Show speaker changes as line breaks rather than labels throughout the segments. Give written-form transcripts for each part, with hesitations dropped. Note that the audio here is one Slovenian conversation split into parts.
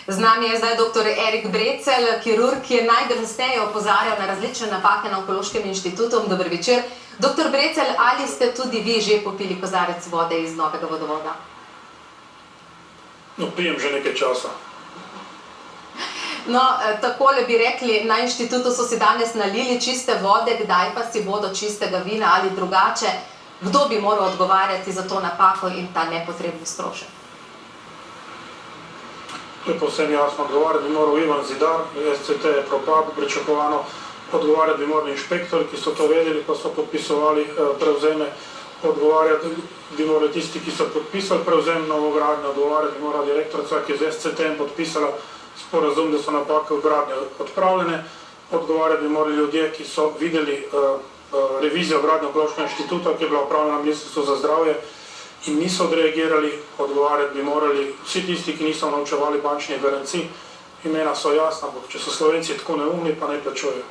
Z nami je zdaj dr. Erik Brecelj, kirurg, ki je najglasneje opozarjal na različne napake na Onkološkem inštitutu. Dober večer. Dr. Brecelj, ali ste tudi vi že popili kozarec vode iz novega vodovoda?
No, pijem že nekaj časa.
No, takole bi rekli, na inštitutu so si danes nalili čiste vode, kdaj pa si bodo čistega vina ali drugače? Kdo bi moral odgovarjati za to napako in ta nepotrebni strošek?
To je povsem jasno. Odgovarjati bi moral Ivan Zidar, SCT je propad, pričakovano. Odgovarjati bi morali inšpektori, ki so to vedeli, ko so podpisovali prevzeme. Odgovarjati bi morali tisti, ki so podpisali prevzem novogradnje. Odgovarjati bi morala direktorica, ki je z SCT-em podpisala sporazum, da so napake v gradnje odpravljene. Odgovarjati bi morali ljudje, ki so videli revizijo gradnje Onkološkega inštituta, ki je bila opravljena na Ministrstvu za zdravje in niso odreagirali. Odgovarjati bi morali vsi tisti, ki niso naučevali bančnih garancij. Imena so jasna, če so Slovenci tako neumni, pa ne plačujejo.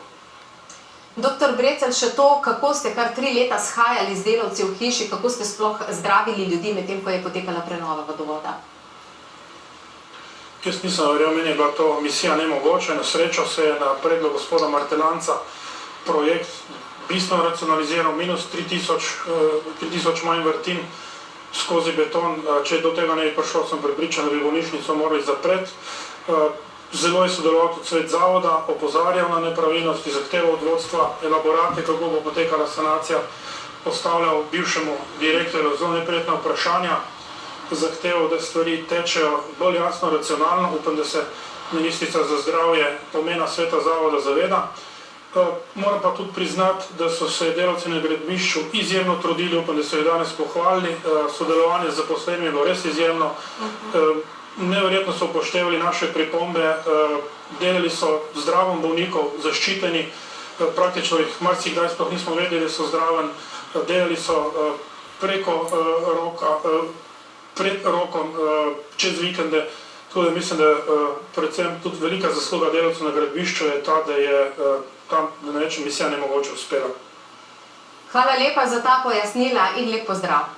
Dr. Brecelj, še to, kako ste kar 3 leta shajali z delavci v hiši, kako ste sploh zdravili ljudi medtem, ko je potekala prenova vodovoda?
Jaz nisem verjel, meni je bila to misija nemogoča. Na srečo se je na predlog gospoda Martelanca projekt bistveno racionaliziral, minus 3000 manj vrtin skozi beton. Če do tega ne bi prišlo, sem prepričan, da bi bolnišnico morali zapreti. Zelo je sodeloval tudi svet zavoda, opozarjal na nepravilnosti, zahteval od vodstva elaborate, kako bo potekala sanacija, postavljal bivšemu direktorju zelo neprijetna vprašanja, zahteval, da stvari tečejo bolj jasno, racionalno. Upam, da se ministrica za zdravje pomena sveta zavoda zaveda. Moram pa tudi priznati, da so se delavci na gradbišču izjemno trudili, upam, da so jih danes pohvalili. Sodelovanje z zaposlenimi je bilo res izjemno. Neverjetno so upoštevali naše pripombe, delali so zdravom bolnikov, zaščiteni, praktično jih marsikdaj sploh nismo vedeli, da so zdraven, delali so preko roka, pred rokom, čez vikende. Tudi mislim, da predvsem tudi velika zasluga delavcev na gradbišču je ta, da je tam, da ne rečem, misija nemogoče uspela.
Hvala lepa za ta pojasnila in lep pozdrav.